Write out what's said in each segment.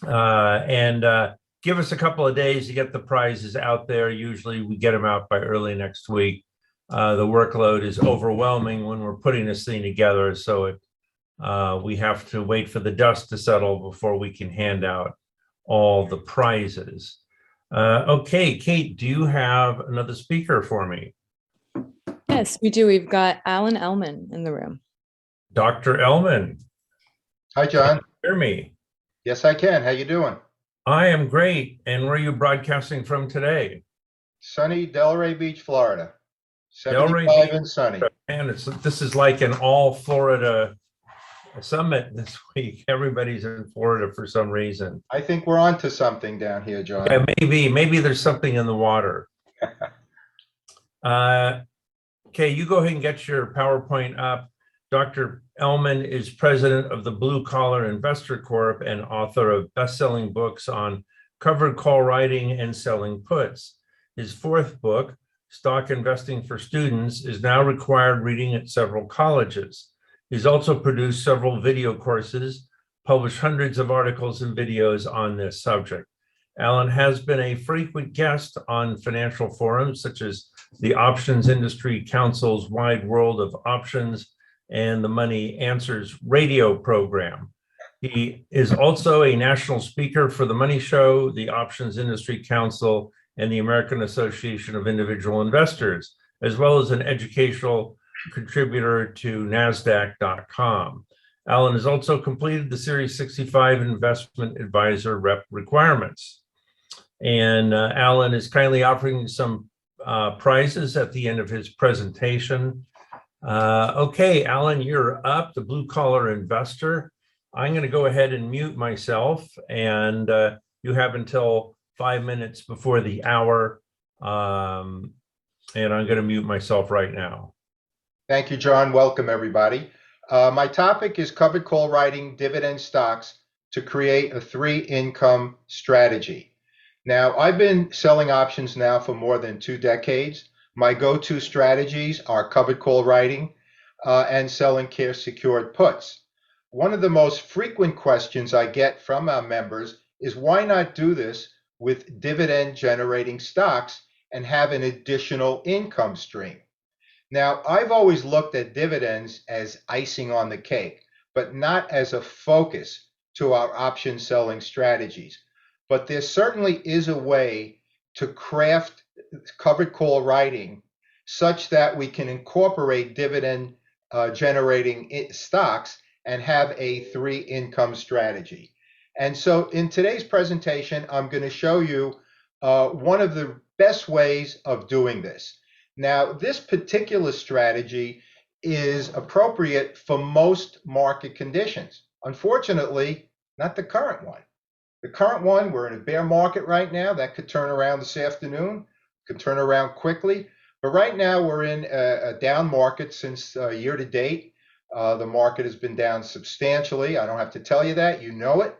And give us a couple of days to get the prizes out there. Usually we get them out by early next week. The workload is overwhelming when we're putting this thing together, so we have to wait for the dust to settle before we can hand out all the prizes. Okay, Kate, do you have another speaker for me? Yes, we do. We've got Alan Ellman in the room. Dr. Ellman. Hi, John. Hear me? Yes, I can. How you doing? I am great. And where are you broadcasting from today? Sunny Delray Beach, Florida. Delray 75 Beach. and sunny. And this is like an all Florida summit this week. Everybody's in Florida for some reason. I think we're on to something down here, John. Yeah, maybe there's something in the water. Okay, you go ahead and get your PowerPoint up. Dr. Ellman is president of the Blue Collar Investor Corp and author of best-selling books on covered call writing and selling puts. His fourth book, Stock Investing for Students, is now required reading at several colleges. He's also produced several video courses, published hundreds of articles and videos on this subject. Alan has been a frequent guest on financial forums such as the Options Industry Council's Wide World of Options and the Money Answers radio program. He is also a national speaker for the Money Show, the Options Industry Council, and the American Association of Individual Investors, as well as an educational contributor to NASDAQ.com. Alan has also completed the Series 65 Investment Advisor Rep requirements. And Alan is kindly offering some prizes at the end of his presentation. Okay, Alan, you're up, the blue collar investor. I'm going to go ahead and mute myself, and you have until 5 minutes before the hour. And I'm going to mute myself right now. Thank you, John. Welcome, everybody. My topic is covered call writing dividend stocks to create a 3-income strategy. Now, I've been selling options now for more than 2 decades. My go-to strategies are covered call writing and selling cash secured puts. One of the most frequent questions I get from our members is why not do this with dividend generating stocks and have an additional income stream? Now, I've always looked at dividends as icing on the cake, but not as a focus to our option selling strategies. But there certainly is a way to craft covered call writing such that we can incorporate dividend generating stocks and have a 3-income strategy. And so in today's presentation, I'm going to show you one of the best ways of doing this. Now, this particular strategy is appropriate for most market conditions. Unfortunately, not the current one. The current one, we're in a bear market right now. That could turn around this afternoon, could turn around quickly. But right now, we're in a down market since year to date. The market has been down substantially. I don't have to tell you that. You know it.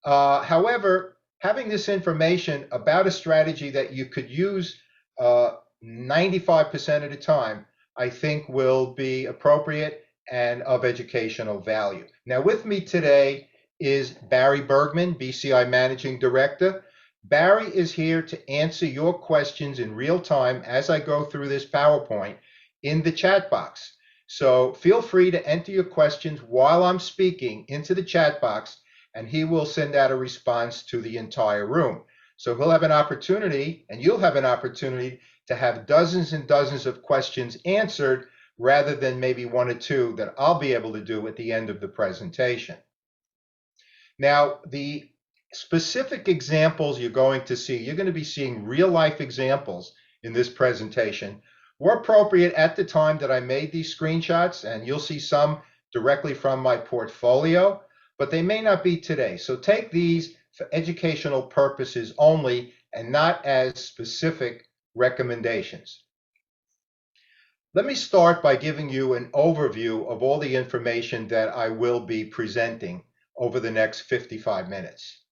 However, having this information about a strategy that you could use 95% of the time, I think will be appropriate and of educational value. Now, with me today is Barry Bergman, BCI Managing Director. Barry is here to answer your questions in real time as I go through this PowerPoint in the chat box. So feel free to enter your questions while I'm speaking into the chat box, and he will send out a response to the entire room. So he'll have an opportunity, and you'll have an opportunity to have dozens and dozens of questions answered rather than maybe 1 or 2 that I'll be able to do at the end of the presentation. Now, the specific examples you're going to see, you're going to be seeing real life examples in this presentation, were appropriate at the time that I made these screenshots, and you'll see some directly from my portfolio, but they may not be today. So take these for educational purposes only and not as specific recommendations. Let me start by giving you an overview of all the information that I will be presenting over the next 55 minutes.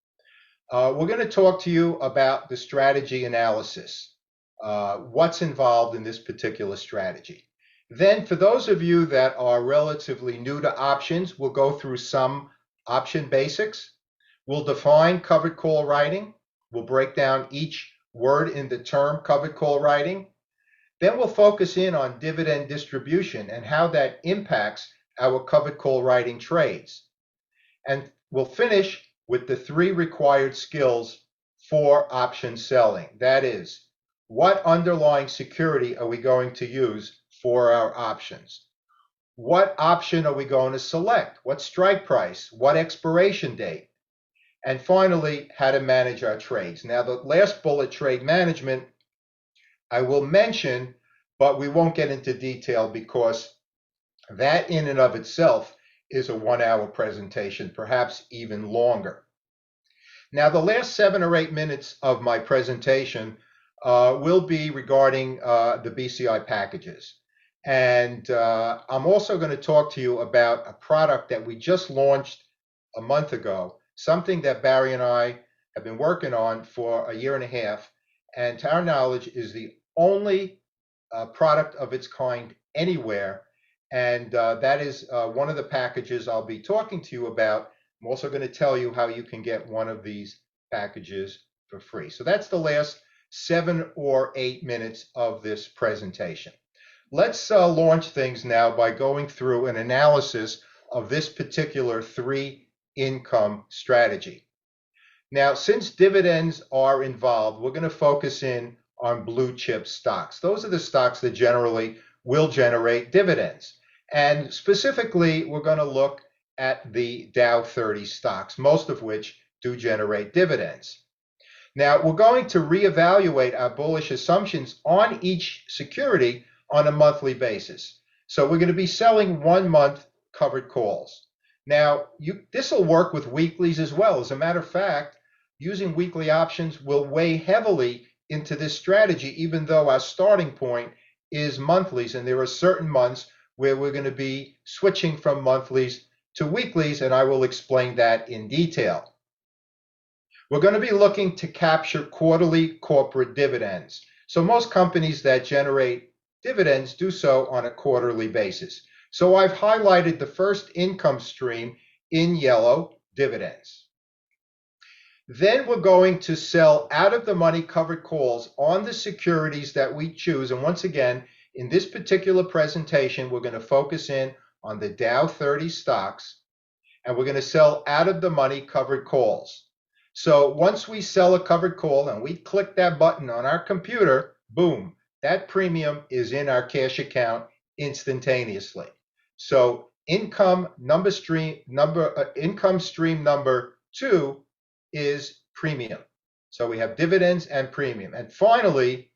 We're going to talk to you about the strategy analysis, what's involved in this particular strategy. Then for those of you that are relatively new to options, we'll go through some option basics. We'll define covered call writing. We'll break down each word in the term covered call writing. Then we'll focus in on dividend distribution and how that impacts our covered call writing trades. And we'll finish with the 3 required skills for option selling. That is, what underlying security are we going to use for our options? What option are we going to select? What strike price? What expiration date? And finally, how to manage our trades. Now, the last bullet, trade management, I will mention, but we won't get into detail because that in and of itself is a 1-hour presentation, perhaps even longer. Now, the last 7 or 8 minutes of my presentation will be regarding the BCI packages. And I'm also going to talk to you about a product that we just launched a month ago, something that Barry and I have been working on for a year and a half, and to our knowledge is the only product of its kind anywhere. And that is one of the packages I'll be talking to you about. I'm also going to tell you how you can get one of these packages for free. So that's the last 7 or 8 minutes of this presentation. Let's launch things now by going through an analysis of this particular 3-income strategy. Now, since dividends are involved, we're going to focus in on blue chip stocks. Those are the stocks that generally will generate dividends. And specifically, we're going to look at the Dow 30 stocks, most of which do generate dividends. Now, we're going to reevaluate our bullish assumptions on each security on a monthly basis. So we're going to be selling 1-month covered calls. Now, this will work with weeklies as well. As a matter of fact, using weekly options will weigh heavily into this strategy, even though our starting point is monthlies, and there are certain months where we're going to be switching from monthlies to weeklies, and I will explain that in detail. We're going to be looking to capture quarterly corporate dividends. So most companies that generate dividends do so on a quarterly basis. So I've highlighted the first income stream in yellow, dividends. Then we're going to sell out of the money covered calls on the securities that we choose. And once again, in this particular presentation, we're going to focus in on the Dow 30 stocks, and we're going to sell out of the money covered calls. So once we sell a covered call and we click that button on our computer, boom, that premium is in our cash account instantaneously. So income stream number 2 is premium. So we have dividends and premium. And finally,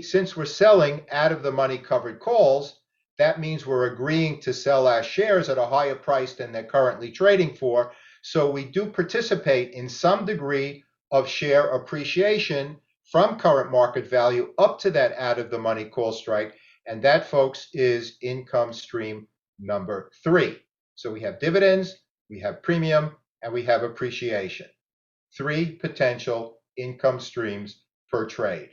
since we're selling out of the money covered calls, that means we're agreeing to sell our shares at a higher price than they're currently trading for. So we do participate in some degree of share appreciation from current market value up to that out of the money call strike. And that, folks, is income stream number 3. So we have dividends, we have premium, and we have appreciation. 3 potential income streams per trade.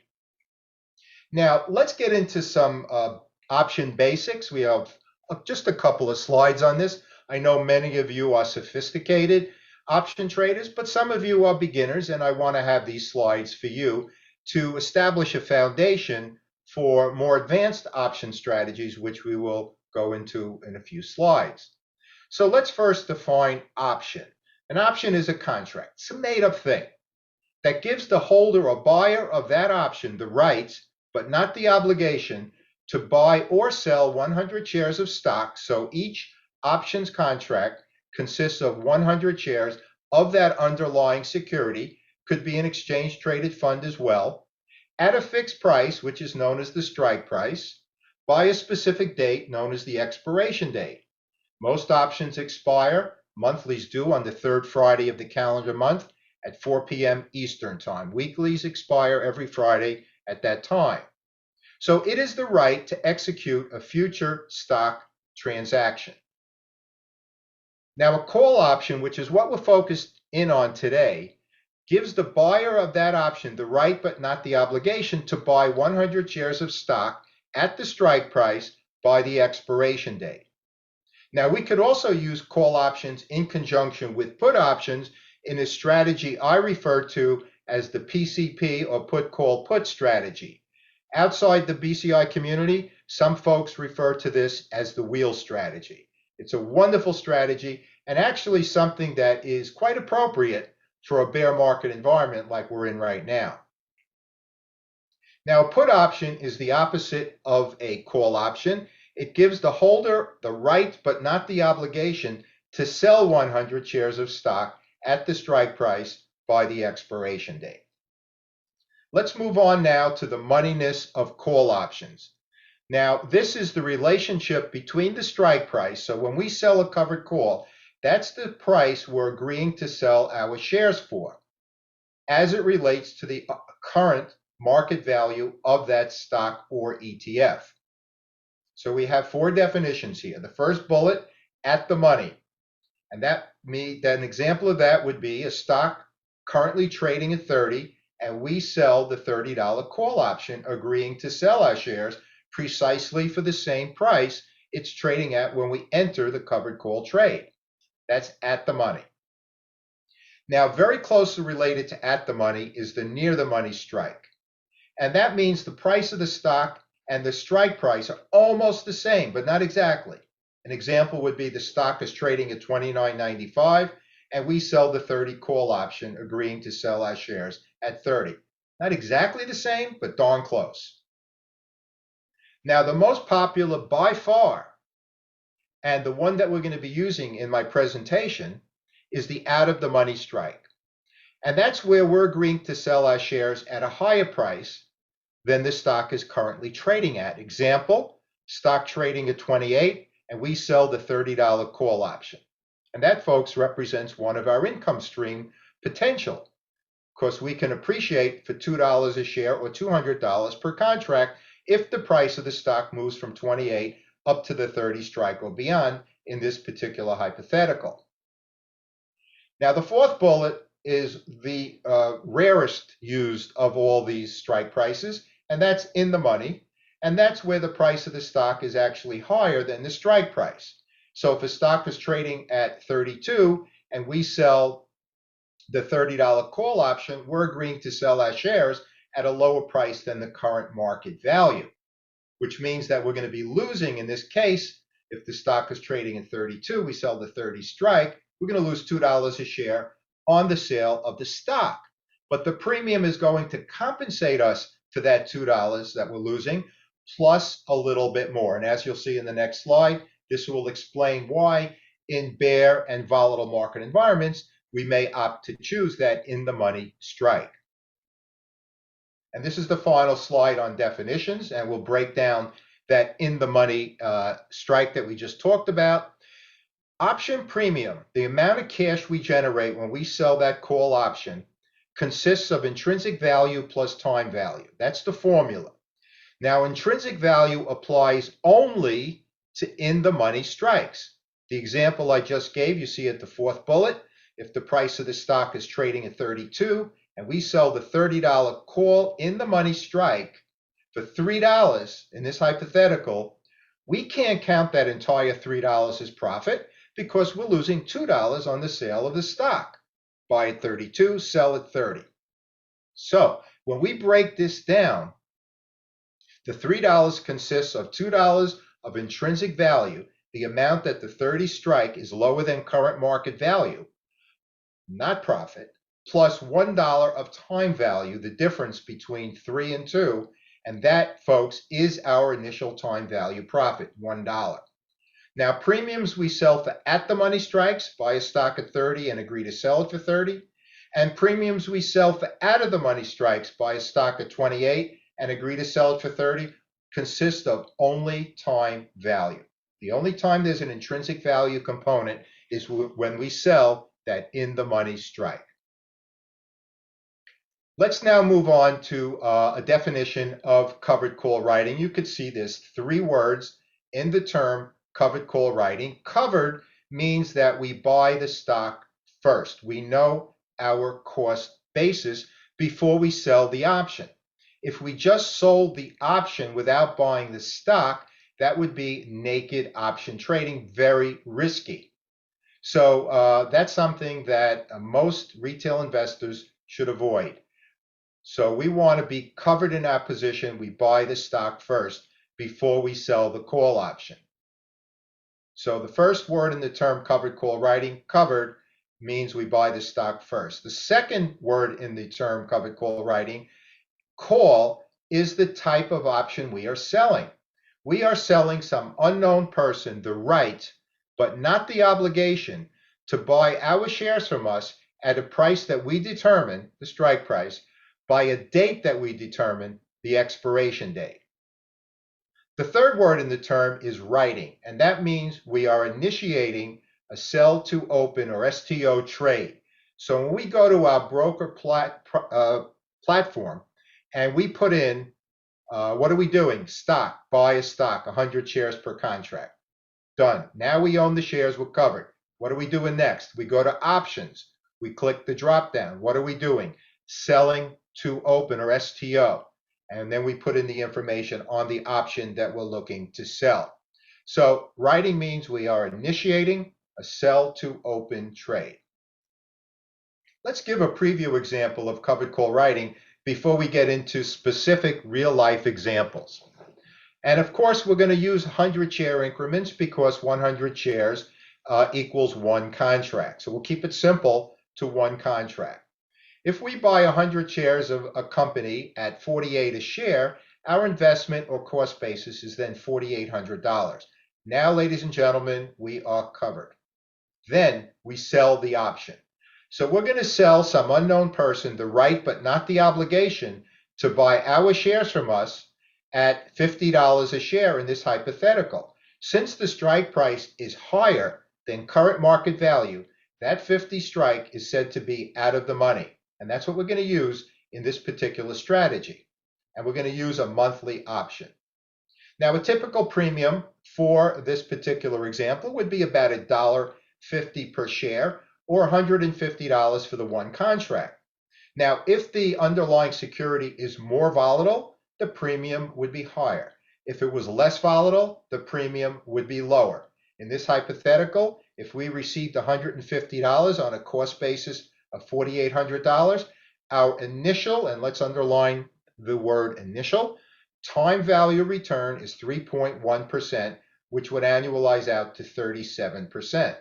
Now, let's get into some option basics. We have just a couple of slides on this. I know many of you are sophisticated option traders, but some of you are beginners, and I want to have these slides for you to establish a foundation for more advanced option strategies, which we will go into in a few slides. So let's first define option. An option is a contract. It's a made-up thing that gives the holder or buyer of that option the rights, but not the obligation, to buy or sell 100 shares of stock. So each options contract consists of 100 shares of that underlying security, could be an exchange traded fund as well, at a fixed price, which is known as the strike price, by a specific date known as the expiration date. Most options expire, monthlies do, on the 3rd Friday of the calendar month at 4 p.m. Eastern Time. Weeklies expire every Friday at that time. So it is the right to execute a future stock transaction. Now, a call option, which is what we're focused in on today, gives the buyer of that option the right but not the obligation to buy 100 shares of stock at the strike price by the expiration date. Now, we could also use call options in conjunction with put options in a strategy I refer to as the PCP or put call put strategy. Outside the BCI community, some folks refer to this as the wheel strategy. It's a wonderful strategy and actually something that is quite appropriate for a bear market environment like we're in right now. Now, a put option is the opposite of a call option. It gives the holder the right but not the obligation to sell 100 shares of stock at the strike price by the expiration date. Let's move on now to the moneyness of call options. Now, this is the relationship between the strike price. So when we sell a covered call, that's the price we're agreeing to sell our shares for as it relates to the current market value of that stock or ETF. So we have four definitions here. The first bullet, at the money. And an example of that would be a stock currently trading at 30, and we sell the $30 call option, agreeing to sell our shares precisely for the same price it's trading at when we enter the covered call trade. That's at the money. Now, very closely related to at the money is the near the money strike. And that means the price of the stock and the strike price are almost the same, but not exactly. An example would be the stock is trading at $29.95, and we sell the 30 call option, agreeing to sell our shares at 30. Not exactly the same, but darn close. Now, the most popular by far, and the one that we're going to be using in my presentation, is the out of the money strike. And that's where we're agreeing to sell our shares at a higher price than the stock is currently trading at. Example, stock trading at 28, and we sell the $30 call option. And that, folks, represents one of our income stream potential. Of course, we can appreciate for $2 a share or $200 per contract if the price of the stock moves from 28 up to the 30 strike or beyond in this particular hypothetical. Now, the fourth bullet is the rarest used of all these strike prices, and that's in the money. And that's where the price of the stock is actually higher than the strike price. So if a stock is trading at 32 and we sell the $30 call option, we're agreeing to sell our shares at a lower price than the current market value, which means that we're going to be losing in this case. If the stock is trading at 32, we sell the 30 strike, we're going to lose $2 a share on the sale of the stock. But the premium is going to compensate us for that $2 that we're losing, plus a little bit more. And as you'll see in the next slide, this will explain why in bear and volatile market environments, we may opt to choose that in the money strike. And this is the final slide on definitions, and we'll break down that in the money strike that we just talked about. Option premium, the amount of cash we generate when we sell that call option, consists of intrinsic value plus time value. That's the formula. Now, intrinsic value applies only to in the money strikes. The example I just gave, you see at the fourth bullet, if the price of the stock is trading at 32 and we sell the $30 call in the money strike for $3 in this hypothetical, we can't count that entire $3 as profit because we're losing $2 on the sale of the stock. Buy at 32, sell at 30. So when we break this down, the $3 consists of $2 of intrinsic value, the amount that the 30 strike is lower than current market value, not profit, plus $1 of time value, the difference between 3 and 2, and that, folks, is our initial time value profit, $1. Now, premiums we sell for at the money strikes, buy a stock at 30 and agree to sell it for 30, and premiums we sell for out of the money strikes, buy a stock at 28 and agree to sell it for 30, consist of only time value. The only time there's an intrinsic value component is when we sell that in the money strike. Let's now move on to a definition of covered call writing. You could see this 3 words in the term covered call writing. Covered means that we buy the stock first. We know our cost basis before we sell the option. If we just sold the option without buying the stock, that would be naked option trading, very risky. So that's something that most retail investors should avoid. So we want to be covered in our position. We buy the stock first before we sell the call option. So the first word in the term covered call writing, covered, means we buy the stock first. The second word in the term covered call writing, call, is the type of option we are selling. We are selling some unknown person the right, but not the obligation, to buy our shares from us at a price that we determine, the strike price, by a date that we determine, the expiration date. The third word in the term is writing, and that means we are initiating a sell to open or STO trade. So when we go to our broker platform and we put in, what are we doing? Stock, buy a stock, 100 shares per contract. Done. Now we own the shares, we're covered. What are we doing next? We go to options. We click the drop down. What are we doing? Selling to open or STO. And then we put in the information on the option that we're looking to sell. So writing means we are initiating a sell to open trade. Let's give a preview example of covered call writing before we get into specific real life examples. And of course, we're going to use 100 share increments because 100 shares equals one contract. So we'll keep it simple to one contract. If we buy 100 shares of a company at $48 a share, our investment or cost basis is then $4,800. Now, ladies and gentlemen, we are covered. Then we sell the option. So we're going to sell some unknown person the right but not the obligation to buy our shares from us at $50 a share in this hypothetical. Since the strike price is higher than current market value, that 50 strike is said to be out of the money. And that's what we're going to use in this particular strategy. And we're going to use a monthly option. Now, a typical premium for this particular example would be about $1.50 per share or $150 for the one contract. Now, if the underlying security is more volatile, the premium would be higher. If it was less volatile, the premium would be lower. In this hypothetical, if we received $150 on a cost basis of $4,800, our initial, and let's underline the word initial, time value return is 3.1%, which would annualize out to 37%.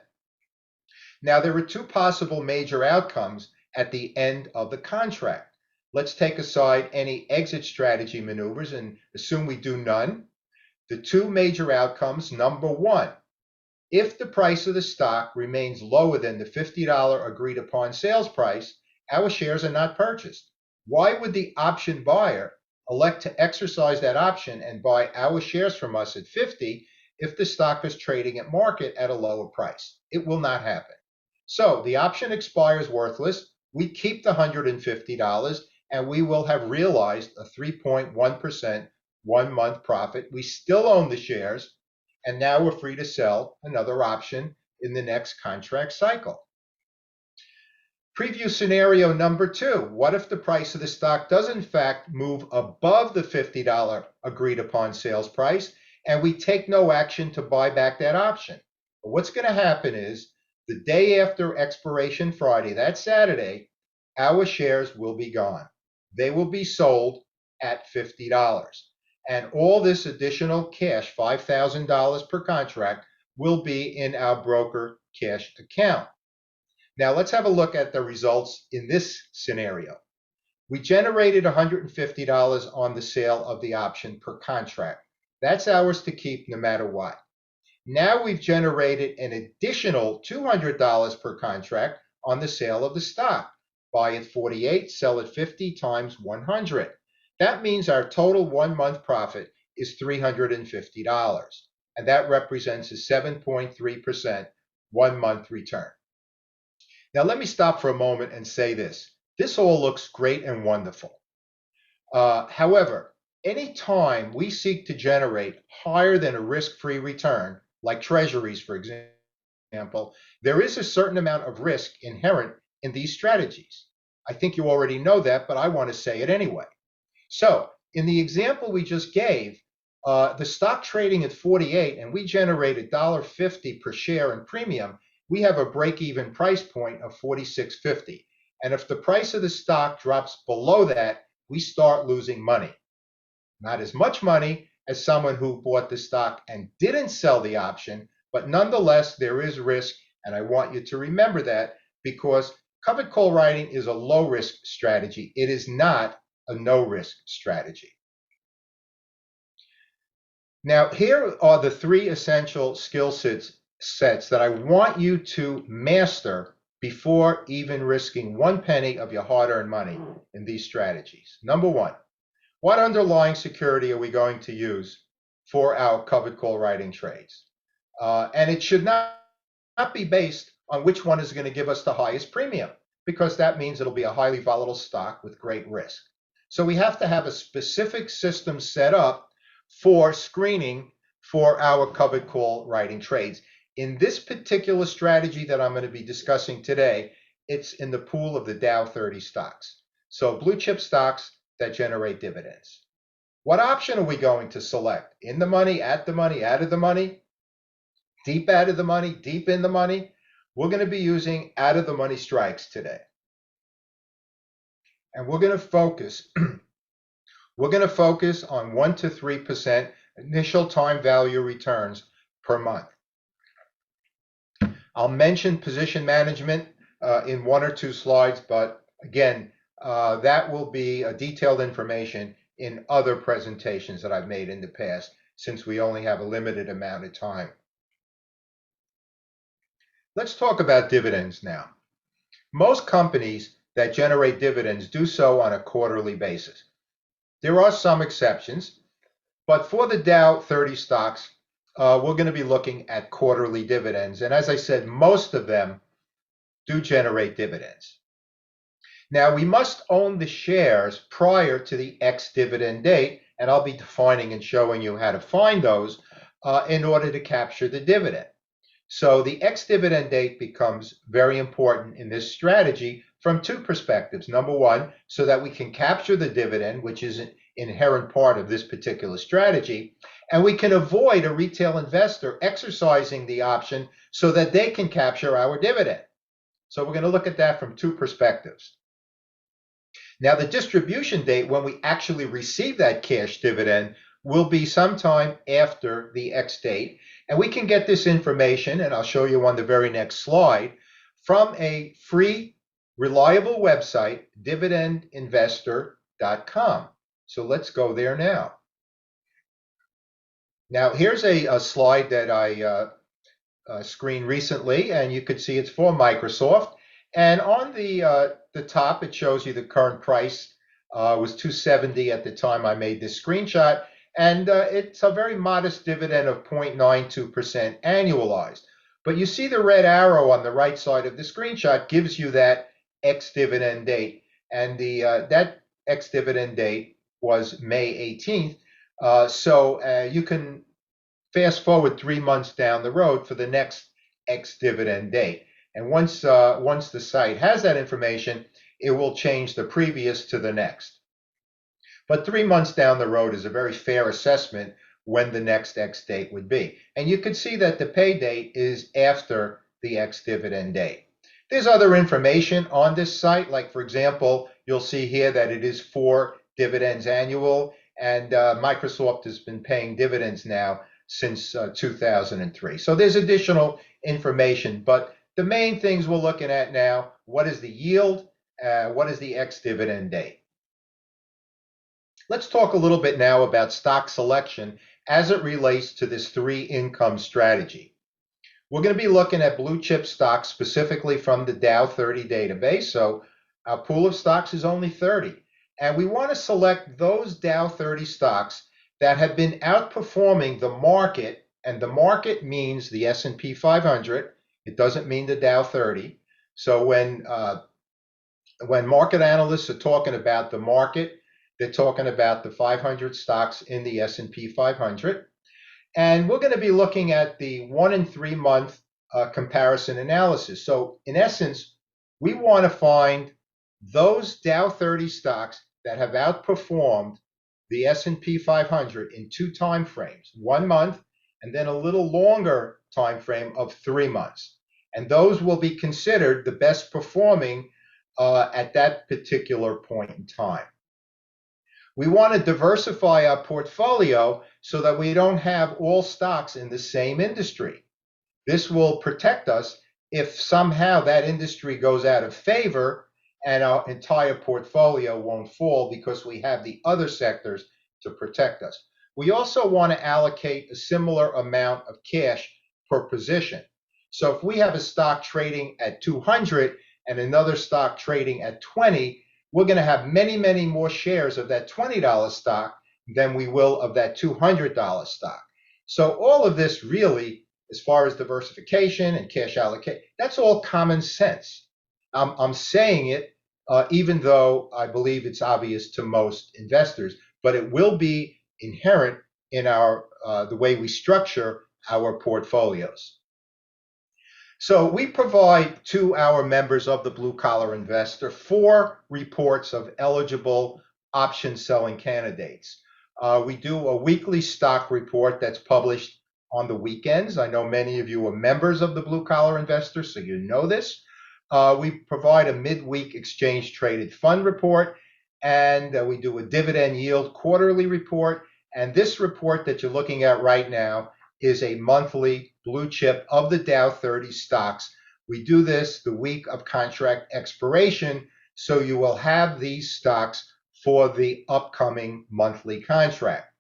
Now, there are two possible major outcomes at the end of the contract. Let's take aside any exit strategy maneuvers and assume we do none. The two major outcomes, number one, if the price of the stock remains lower than the $50 agreed upon sales price, our shares are not purchased. Why would the option buyer elect to exercise that option and buy our shares from us at $50 if the stock is trading at market at a lower price? It will not happen. So the option expires worthless. We keep the $150 and we will have realized a 3.1% 1 month profit. We still own the shares. And now we're free to sell another option in the next contract cycle. Preview scenario number two. What if the price of the stock does in fact move above the $50 agreed upon sales price and we take no action to buy back that option? But what's going to happen is the day after expiration Friday, that Saturday, our shares will be gone. They will be sold at $50. And all this additional cash, $5,000 per contract, will be in our broker cash account. Now let's have a look at the results in this scenario. We generated $150 on the sale of the option per contract. That's ours to keep no matter what. Now we've generated an additional $200 per contract on the sale of the stock. Buy at 48, sell at 50 times 100. That means our total 1 month profit is $350, and that represents a 7.3% 1 month return. Now let me stop for a moment and say this. This all looks great and wonderful. However, anytime we seek to generate higher than a risk-free return, like treasuries, for example, there is a certain amount of risk inherent in these strategies. I think you already know that, but I want to say it anyway. So in the example we just gave, the stock trading at 48 and we generate $1.50 per share in premium, we have a break-even price point of $46.50. And if the price of the stock drops below that, we start losing money. Not as much money as someone who bought the stock and didn't sell the option, but nonetheless, there is risk. And I want you to remember that, because covered call writing is a low-risk strategy. It is not a no-risk strategy. Now, here are the three essential skill sets that I want you to master before even risking 1 penny of your hard-earned money in these strategies. Number one, what underlying security are we going to use for our covered call writing trades? And it should not be based on which one is going to give us the highest premium, because that means it'll be a highly volatile stock with great risk. So we have to have a specific system set up for screening for our covered call writing trades. In this particular strategy that I'm going to be discussing today, it's in the pool of the Dow 30 stocks. So blue chip stocks that generate dividends. What option are we going to select? In the money, at the money, out of the money, deep out of the money, deep in the money? We're going to be using out of the money strikes today. And we're going to focus on 1 to 3% initial time value returns per month. I'll mention position management in 1 or 2 slides, but again, that will be detailed information in other presentations that I've made in the past, since we only have a limited amount of time. Let's talk about dividends now. Most companies that generate dividends do so on a quarterly basis. There are some exceptions, but for the Dow 30 stocks, we're going to be looking at quarterly dividends. And as I said, most of them do generate dividends. Now, we must own the shares prior to the ex-dividend date, and I'll be defining and showing you how to find those in order to capture the dividend. So the ex-dividend date becomes very important in this strategy from 2 perspectives. Number one, so that we can capture the dividend, which is an inherent part of this particular strategy, and we can avoid a retail investor exercising the option so that they can capture our dividend. So we're going to look at that from 2 perspectives. Now, the distribution date, when we actually receive that cash dividend, will be sometime after the X date. And we can get this information, and I'll show you on the very next slide, from a free, reliable website, dividendinvestor.com. So let's go there now. Now, here's a slide that I screened recently, and you could see it's for Microsoft. And on the top, it shows you the current price was $270 at the time I made this screenshot. And it's a very modest dividend of 0.92% annualized. But you see the red arrow on the right side of the screenshot gives you that ex-dividend date. And that ex-dividend date was May 18th. So you can fast forward 3 months down the road for the next ex-dividend date. And once the site has that information, it will change the previous to the next. But 3 months down the road is a very fair assessment when the next X date would be. And you can see that the pay date is after the ex-dividend date. There's other information on this site, like, for example, you'll see here that it is 4 dividends annual, and Microsoft has been paying dividends now since 2003. So there's additional information, but the main things we're looking at now: what is the yield? What is the ex-dividend date? Let's talk a little bit now about stock selection as it relates to this 3 income strategy. We're going to be looking at blue chip stocks specifically from the Dow 30 database. So our pool of stocks is only 30. And we want to select those Dow 30 stocks that have been outperforming the market. And the market means the S&P 500. It doesn't mean the Dow 30. So when market analysts are talking about the market, they're talking about the 500 stocks in the S&P 500. And we're going to be looking at the 1 and 3 month comparison analysis. So in essence, we want to find those Dow 30 stocks that have outperformed the S&P 500 in 2 time frames, 1 month and then a little longer time frame of 3 months. and those will be considered the best performing at that particular point in time. We want to diversify our portfolio so that we don't have all stocks in the same industry. This will protect us if somehow that industry goes out of favor and our entire portfolio won't fall because we have the other sectors to protect us. We also want to allocate a similar amount of cash per position. So if we have a stock trading at 200 and another stock trading at 20, we're going to have many, many more shares of that $20 stock than we will of that $200 stock. So all of this really, as far as diversification and cash allocate, that's all common sense. I'm saying it even though I believe it's obvious to most investors, but it will be inherent in our the way we structure our portfolios. So we provide to our members of the blue collar investor 4 reports of eligible option selling candidates. We do a weekly stock report that's published on the weekends. I know many of you are members of the blue collar investor, so you know this. We provide a midweek exchange traded fund report, and we do a dividend yield quarterly report. And this report that you're looking at right now is a monthly blue chip of the Dow 30 stocks. We do this the week of contract expiration, so you will have these stocks for the upcoming monthly contract.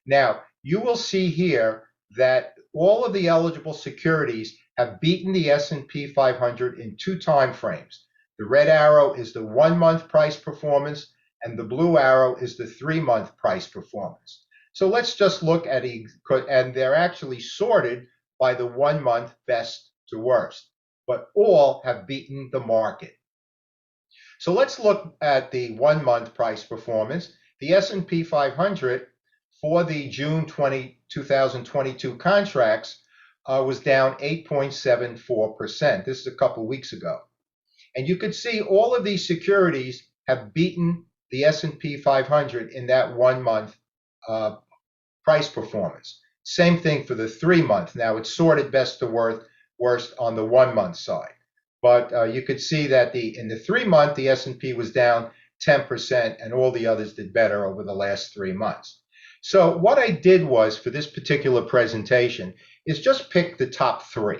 Now, you will see here that all of the eligible securities have beaten the S&P 500 in 2 time frames. The red arrow is the 1-month price performance, and the blue arrow is the 3-month price performance. So let's just look at and they're actually sorted by the 1-month best to worst, but all have beaten the market. So let's look at the 1-month price performance. The S&P 500 for the June 2022 contracts was down 8.74%. This is a couple weeks ago. And you could see all of these securities have beaten the S&P 500 in that 1-month price performance. Same thing for the 3-month. Now it's sorted best to worst on the 1-month side. But you could see that in the 3-month, the S&P was down 10%, and all the others did better over the last 3 months. So what I did was, for this particular presentation, is just pick the top 3.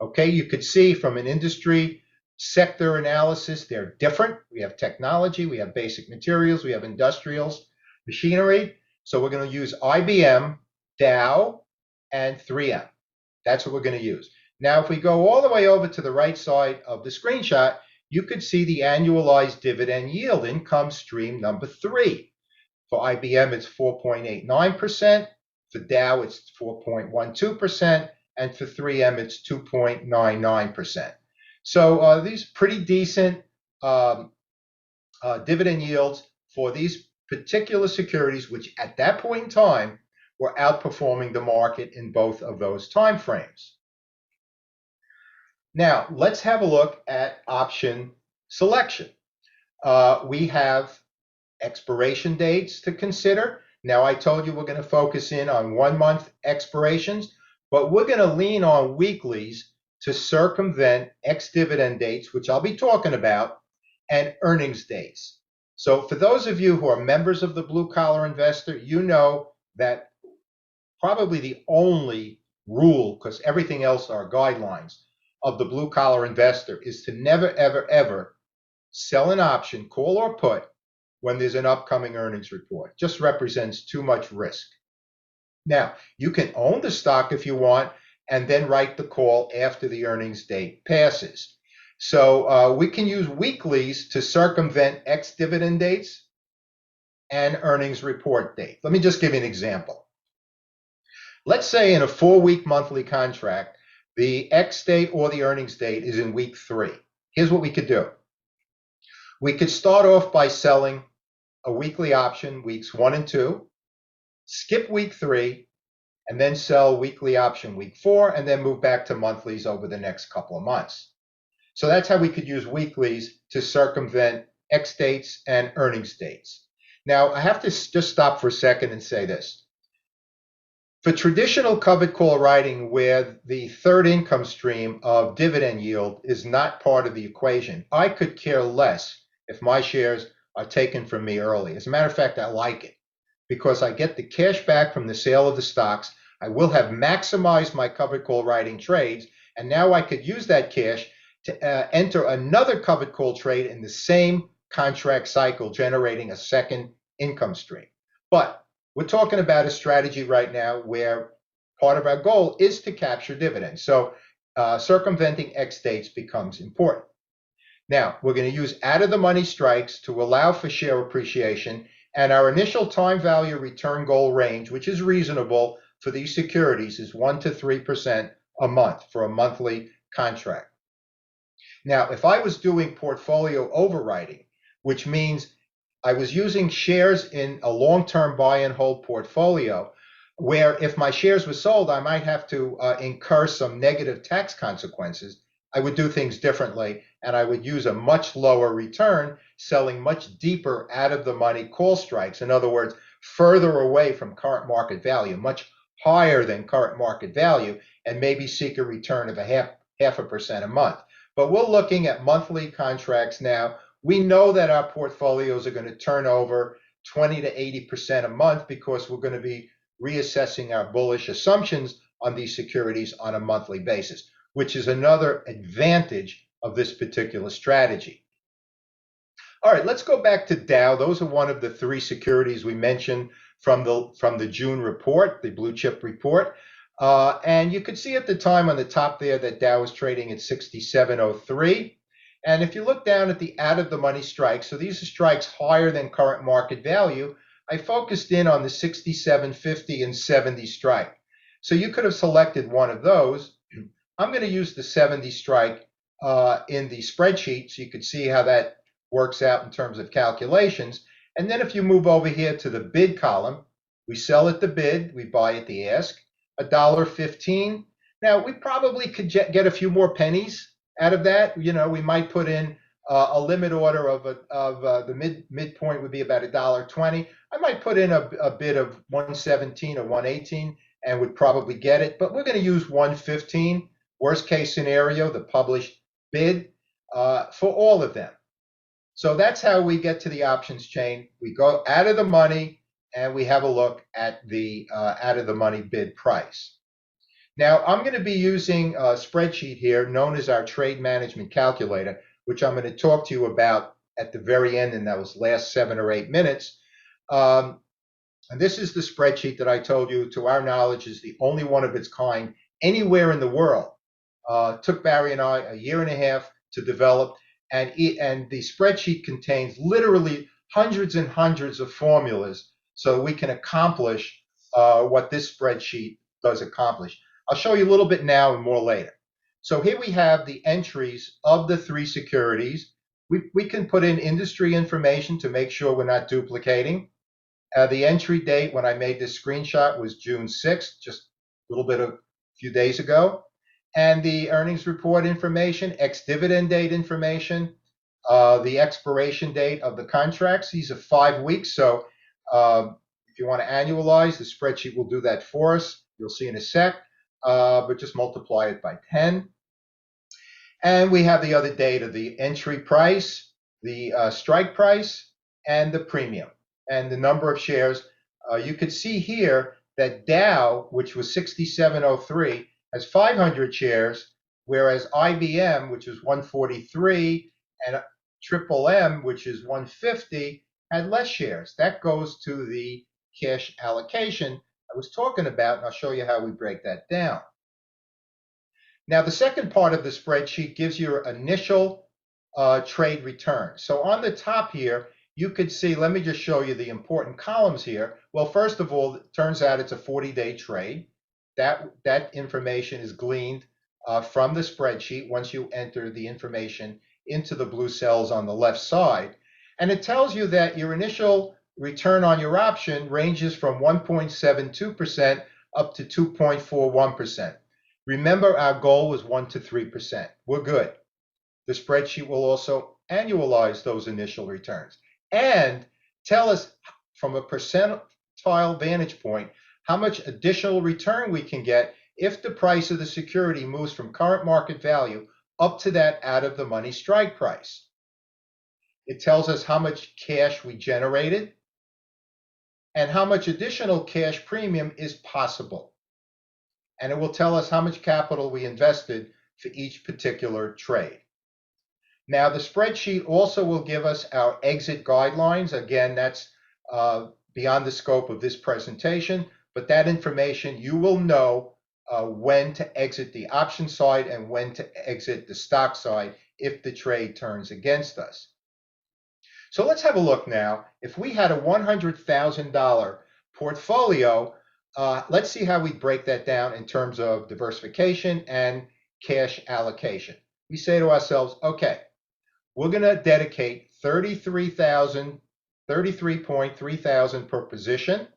Okay, you could see from an industry sector analysis, they're different. We have technology, we have basic materials, we have industrials, machinery. So we're going to use IBM, Dow, and 3M. That's what we're going to use. Now, if we go all the way over to the right side of the screenshot, you could see the annualized dividend yield, income stream number 3. For IBM, it's 4.89%. For Dow, it's 4.12%. And for 3M, it's 2.99%. So these pretty decent dividend yields for these particular securities, which at that point in time were outperforming the market in both of those time frames. Now, let's have a look at option selection. We have expiration dates to consider. Now, I told you we're going to focus in on 1-month expirations, but we're going to lean on weeklies to circumvent ex-dividend dates, which I'll be talking about, and earnings dates. So for those of you who are members of the Blue Collar Investor, you know that probably the only rule, because everything else are guidelines, of the Blue Collar Investor is to never, ever, ever sell an option, call or put, when there's an upcoming earnings report. It just represents too much risk. Now, you can own the stock if you want, and then write the call after the earnings date passes. So we can use weeklies to circumvent ex-dividend dates and earnings report date. Let me just give you an example. Let's say in a 4-week monthly contract, the X date or the earnings date is in week 3. Here's what we could do. We could start off by selling a weekly option weeks 1 and 2, skip week 3, and then sell weekly option week 4, and then move back to monthlies over the next couple of months. So that's how we could use weeklies to circumvent X dates and earnings dates. Now, I have to just stop for a second and say this. For traditional covered call writing, where the third income stream of dividend yield is not part of the equation, I could care less if my shares are taken from me early. As a matter of fact, I like it because I get the cash back from the sale of the stocks. I will have maximized my covered call writing trades, and now I could use that cash to enter another covered call trade in the same contract cycle, generating a second income stream. But we're talking about a strategy right now where part of our goal is to capture dividends. So circumventing X dates becomes important. Now, we're going to use out-of-the-money strikes to allow for share appreciation, and our initial time value return goal range, which is reasonable for these securities, is 1 to 3% a month for a monthly contract. Now, if I was doing portfolio overwriting, which means I was using shares in a long-term buy and hold portfolio, where if my shares were sold, I might have to incur some negative tax consequences. I would do things differently, and I would use a much lower return, selling much deeper out of the money call strikes. In other words, further away from current market value, much higher than current market value, and maybe seek a return of half a percent a month. But we're looking at monthly contracts now. We know that our portfolios are going to turn over 20 to 80% a month because we're going to be reassessing our bullish assumptions on these securities on a monthly basis, which is another advantage of this particular strategy. All right, let's go back to Dow. Those are one of the three securities we mentioned from the June report, the blue chip report. And you could see at the time on the top there that Dow was trading at 67.03. And if you look down at the out-of-the-money strikes, so these are strikes higher than current market value, I focused in on the 67.50 and 70 strike. So you could have selected one of those. I'm going to use the 70 strike in the spreadsheet so you could see how that works out in terms of calculations. And then if you move over here to the bid column, we sell at the bid, we buy at the ask, $1.15. Now, we probably could get a few more pennies out of that. You know, we might put in a limit order of the midpoint would be about $1.20. I might put in a bid of 117 or 118 and would probably get it, but we're going to use 115, worst case scenario, the published bid for all of them. So that's how we get to the options chain. We go out of the money and we have a look at the out of the money bid price. Now, I'm going to be using a spreadsheet here known as our trade management calculator, which I'm going to talk to you about at the very end in those last 7 or 8 minutes. And this is the spreadsheet that I told you, to our knowledge, is the only one of its kind anywhere in the world. Took Barry and I a year and a half to develop, and the spreadsheet contains literally hundreds and hundreds of formulas so we can accomplish what this spreadsheet does accomplish. I'll show you a little bit now and more later. So here we have the entries of the three securities. We can put in industry information to make sure we're not duplicating. The entry date when I made this screenshot was June 6th, just a little bit of a few days ago. And the earnings report information, ex-dividend date information, the expiration date of the contracts. These are 5 weeks. So if you want to annualize, the spreadsheet will do that for us. You'll see in a sec. But just multiply it by 10. And we have the other data, the entry price, the strike price, and the premium, and the number of shares. You could see here that Dow, which was 67.03, has 500 shares, whereas IBM, which is 143, and M, which is 150, had less shares. That goes to the cash allocation I was talking about, and I'll show you how we break that down. Now, the second part of the spreadsheet gives you your initial trade return. So on the top here, you could see, let me just show you the important columns here. Well, first of all, it turns out it's a 40-day trade. That information is gleaned from the spreadsheet once you enter the information into the blue cells on the left side. And it tells you that your initial return on your option ranges from 1.72% up to 2.41%. Remember, our goal was 1 to 3%. We're good. The spreadsheet will also annualize those initial returns and tell us from a percentile vantage point how much additional return we can get if the price of the security moves from current market value up to that out of the money strike price. It tells us how much cash we generated and how much additional cash premium is possible. And it will tell us how much capital we invested for each particular trade. Now, the spreadsheet also will give us our exit guidelines. Again, that's beyond the scope of this presentation, but that information you will know when to exit the option side and when to exit the stock side if the trade turns against us. So let's have a look now. If we had a $100,000 portfolio, let's see how we break that down in terms of diversification and cash allocation. We say to ourselves, okay, we're going to dedicate $33,300 per position.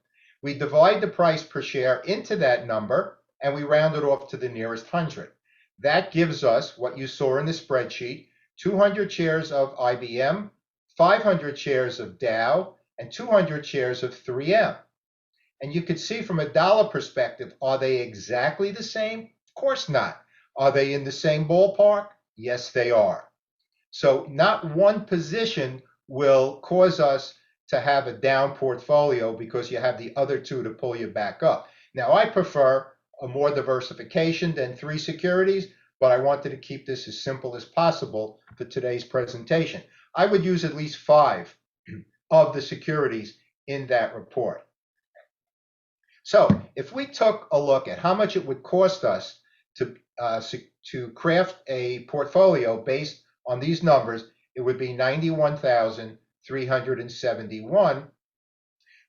We divide the price per share into that number, and we round it off to the nearest 100. That gives us what you saw in the spreadsheet, 200 shares of IBM, 500 shares of Dow, and 200 shares of 3M. And you could see from a dollar perspective, are they exactly the same? Of course not. Are they in the same ballpark? Yes, they are. So not one position will cause us to have a down portfolio because you have the other two to pull you back up. Now, I prefer a more diversification than 3 securities, but I wanted to keep this as simple as possible for today's presentation. I would use at least 5 of the securities in that report. So if we took a look at how much it would cost us to craft a portfolio based on these numbers, it would be $91,371,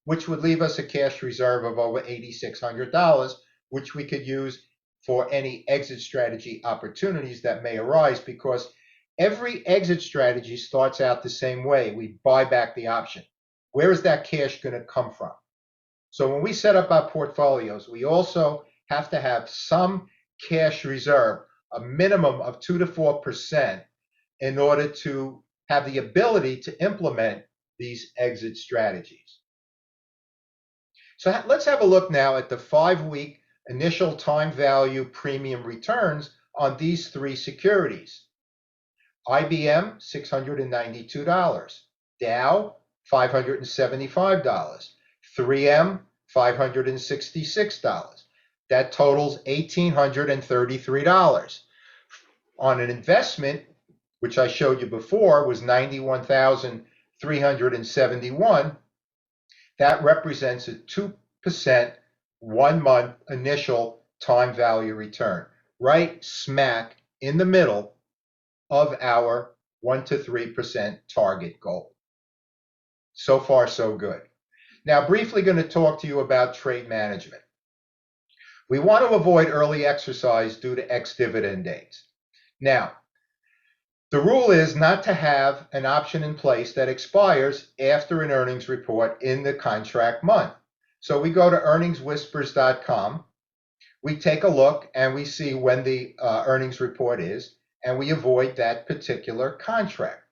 which would leave us a cash reserve of over $8,600, which we could use for any exit strategy opportunities that may arise, because every exit strategy starts out the same way. We buy back the option. Where is that cash going to come from? So when we set up our portfolios, we also have to have some cash reserve, a minimum of 2 to 4%, in order to have the ability to implement these exit strategies. So let's have a look now at the 5-week initial time value premium returns on these 3 securities. IBM, $692. Dow, $575. 3M, $566. That totals $1,833. On an investment, which I showed you before, was $91,371. That represents a 2% 1-month initial time value return, right smack in the middle of our 1 to 3% target goal. So far, so good. Now, briefly going to talk to you about trade management. We want to avoid early exercise due to ex-dividend dates. Now, the rule is not to have an option in place that expires after an earnings report in the contract month. So we go to earningswhispers.com, we take a look, and we see when the earnings report is, and we avoid that particular contract.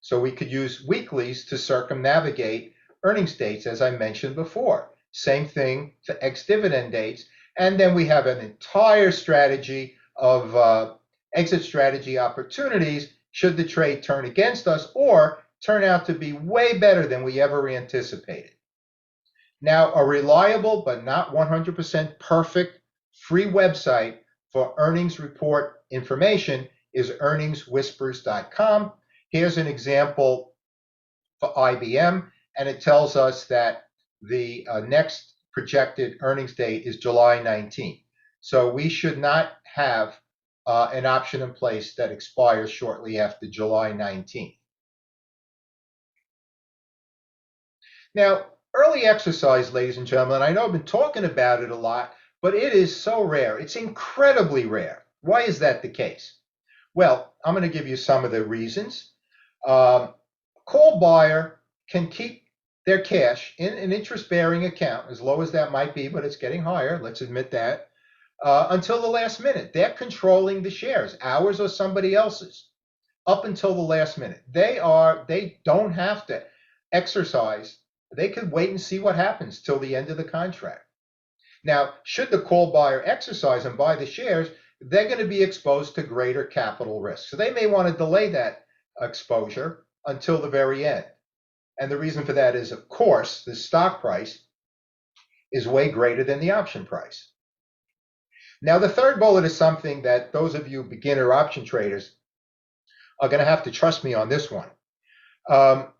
So we could use weeklies to circumnavigate earnings dates, as I mentioned before. Same thing for ex-dividend dates. And then we have an entire strategy of exit strategy opportunities should the trade turn against us or turn out to be way better than we ever anticipated. Now, a reliable but not 100% perfect free website for earnings report information is earningswhispers.com. Here's an example for IBM, and it tells us that the next projected earnings date is July 19th. So we should not have an option in place that expires shortly after July 19th. Now, early exercise, ladies and gentlemen, I know I've been talking about it a lot, but it is so rare. It's incredibly rare. Why is that the case? Well, I'm going to give you some of the reasons. Call buyer can keep their cash in an interest-bearing account, as low as that might be, but it's getting higher, let's admit that, until the last minute. They're controlling the shares, ours or somebody else's, up until the last minute. They don't have to exercise. They could wait and see what happens till the end of the contract. Now, should the call buyer exercise and buy the shares, they're going to be exposed to greater capital risk. So they may want to delay that exposure until the very end. And the reason for that is, of course, the stock price is way greater than the option price. Now, the third bullet is something that those of you beginner option traders are going to have to trust me on this one.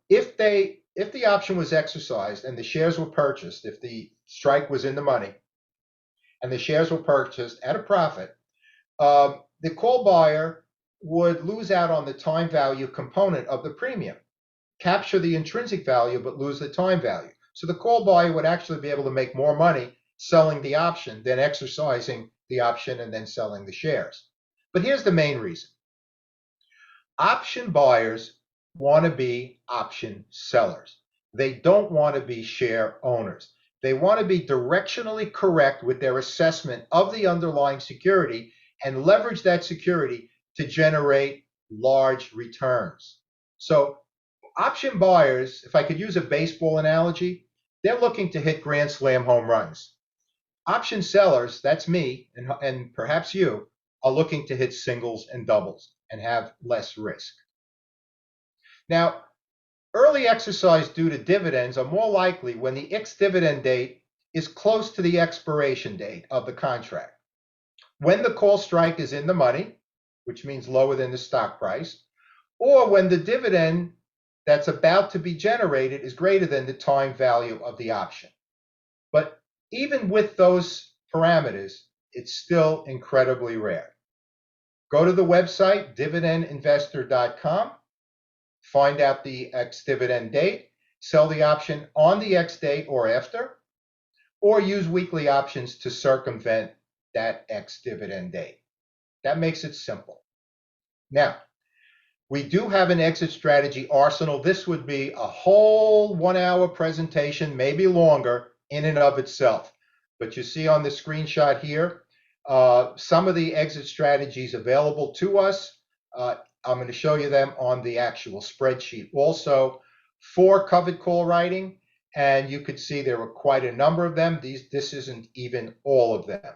If the option was exercised and the shares were purchased, if the strike was in the money and the shares were purchased at a profit, the call buyer would lose out on the time value component of the premium, capture the intrinsic value, but lose the time value. So the call buyer would actually be able to make more money selling the option than exercising the option and then selling the shares. But here's the main reason. Option buyers want to be option sellers. They don't want to be share owners. They want to be directionally correct with their assessment of the underlying security and leverage that security to generate large returns. So option buyers, if I could use a baseball analogy, they're looking to hit grand slam home runs. Option sellers, that's me and perhaps you, are looking to hit singles and doubles and have less risk. Now, early exercise due to dividends are more likely when the ex-dividend date is close to the expiration date of the contract. When the call strike is in the money, which means lower than the stock price, or when the dividend that's about to be generated is greater than the time value of the option. But even with those parameters, it's still incredibly rare. Go to the website, dividendinvestor.com, find out the ex-dividend date, sell the option on the ex-date or after, or use weekly options to circumvent that ex-dividend date. That makes it simple. Now, we do have an exit strategy arsenal. This would be a whole 1-hour presentation, maybe longer, in and of itself. But you see on the screenshot here, some of the exit strategies available to us. I'm going to show you them on the actual spreadsheet. Also, for covered call writing, and you could see there were quite a number of them. This isn't even all of them.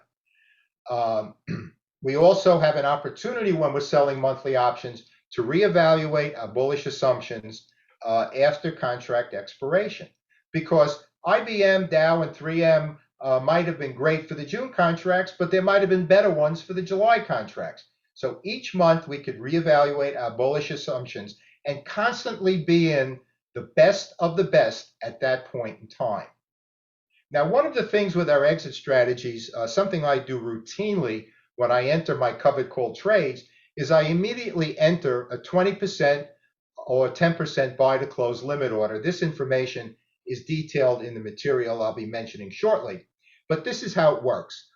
We also have an opportunity when we're selling monthly options to reevaluate our bullish assumptions after contract expiration. Because IBM, Dow, and 3M might have been great for the June contracts, but there might have been better ones for the July contracts. So each month we could reevaluate our bullish assumptions and constantly be in the best of the best at that point in time. Now, one of the things with our exit strategies, something I do routinely when I enter my covered call trades, is I immediately enter a 20% or 10% buy to close limit order. This information is detailed in the material I'll be mentioning shortly, but this is how it works.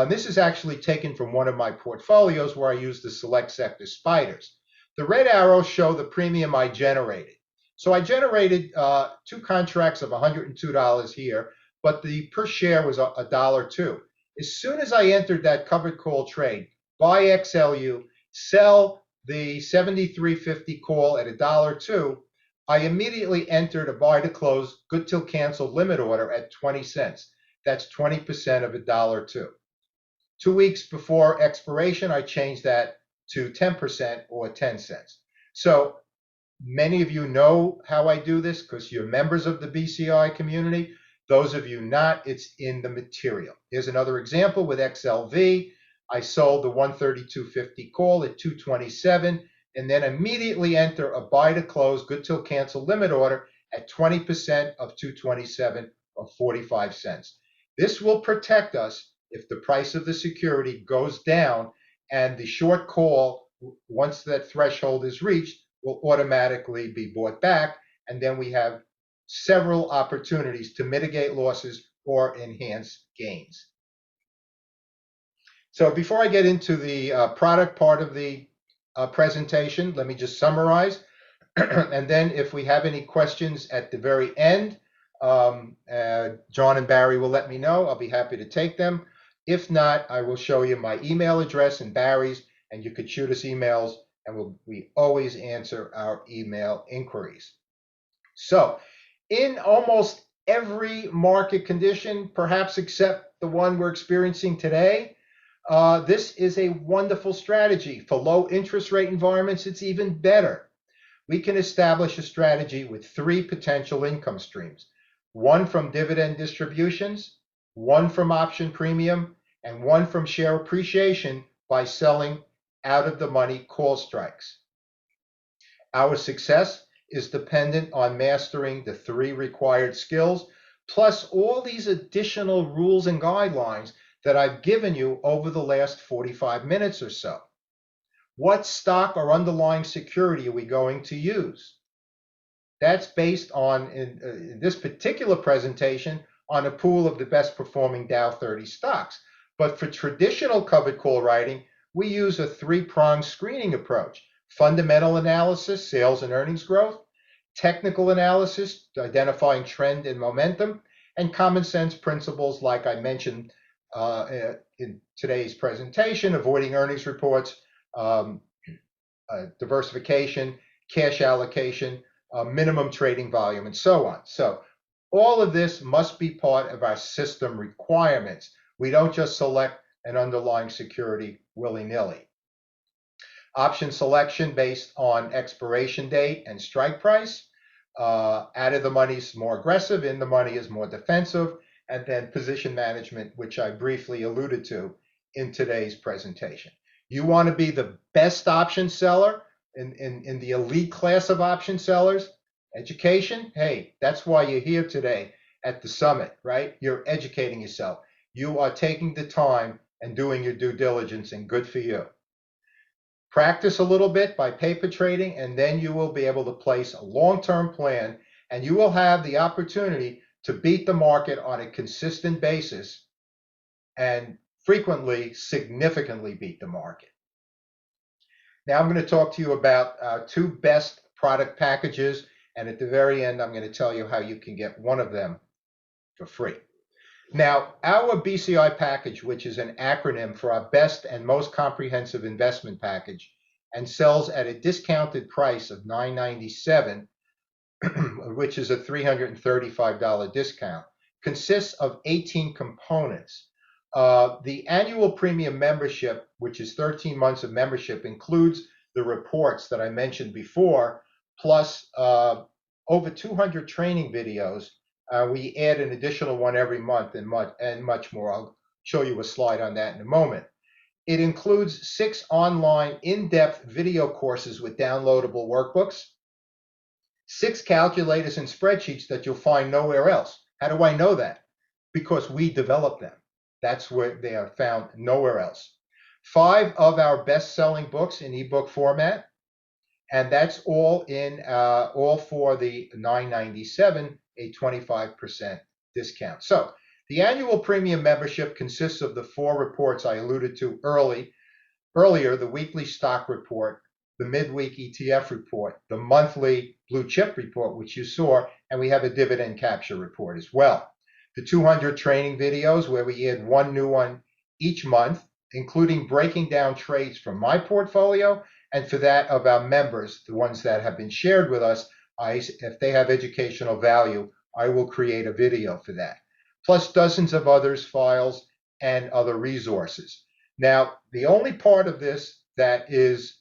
This is actually taken from one of my portfolios where I use the select sector spiders. The red arrows show the premium I generated. So I generated 2 contracts of $102 here, but the per share was $1.02. As soon as I entered that covered call trade, buy XLU, sell the 73.50 call at $1.02, I immediately entered a buy to close, good till canceled limit order at 20 cents. That's 20% of $1.02. 2 weeks before expiration, I changed that to 10% or 10 cents. So many of you know how I do this because you're members of the BCI community. Those of you not, it's in the material. Here's another example with XLV. I sold the 132.50 call at 227 and then immediately enter a buy to close, good till cancel limit order at 20% of 227 or 45 cents. This will protect us if the price of the security goes down, and the short call, once that threshold is reached, will automatically be bought back, and then we have several opportunities to mitigate losses or enhance gains. So before I get into the product part of the presentation, let me just summarize. And then if we have any questions at the very end, John and Barry will let me know. I'll be happy to take them. If not, I will show you my email address and Barry's, and you could shoot us emails, and we always answer our email inquiries. So in almost every market condition, perhaps except the one we're experiencing today. This is a wonderful strategy. For low interest rate environments, it's even better. We can establish a strategy with 3 potential income streams, one from dividend distributions, one from option premium, and one from share appreciation by selling out of the money call strikes. Our success is dependent on mastering the 3 required skills, plus all these additional rules and guidelines that I've given you over the last 45 minutes or so. What stock or underlying security are we going to use? That's based on, in this particular presentation, on a pool of the best performing Dow 30 stocks. But for traditional covered call writing, we use a 3-pronged screening approach: fundamental analysis, sales and earnings growth; technical analysis, identifying trend and momentum; and common sense principles, like I mentioned in today's presentation: avoiding earnings reports, diversification, cash allocation, minimum trading volume, and so on. So all of this must be part of our system requirements. We don't just select an underlying security willy-nilly. Option selection based on expiration date and strike price. Out of the money is more aggressive, in the money is more defensive, and then position management, which I briefly alluded to in today's presentation. You want to be the best option seller in the elite class of option sellers. Education, hey, that's why you're here today at the summit, right? You're educating yourself. You are taking the time and doing your due diligence, and good for you. Practice a little bit by paper trading, and then you will be able to place a long-term plan, and you will have the opportunity to beat the market on a consistent basis, and frequently, significantly beat the market. Now I'm going to talk to you about our 2 best product packages, and at the very end, I'm going to tell you how you can get one of them for free. Now, our BCI package, which is an acronym for our best and most comprehensive investment package, and sells at a discounted price of $997, which is a $335 discount, consists of 18 components. The annual premium membership, which is 13 months of membership, includes the reports that I mentioned before, plus over 200 training videos. We add an additional one every month, and much more. I'll show you a slide on that in a moment. It includes 6 online in-depth video courses with downloadable workbooks, 6 calculators and spreadsheets that you'll find nowhere else. How do I know that? Because we developed them. That's where they are found nowhere else. 5 of our best-selling books in ebook format, and that's all for the $997, a 25% discount. So the annual premium membership consists of the 4 reports I alluded to earlier: the weekly stock report, the midweek ETF report, the monthly blue chip report, which you saw, and we have a dividend capture report as well. The 200 training videos, where we add one new one each month, including breaking down trades from my portfolio and for that of our members, the ones that have been shared with us. If they have educational value, I will create a video for that, plus dozens of others, files, and other resources. Now, the only part of this that is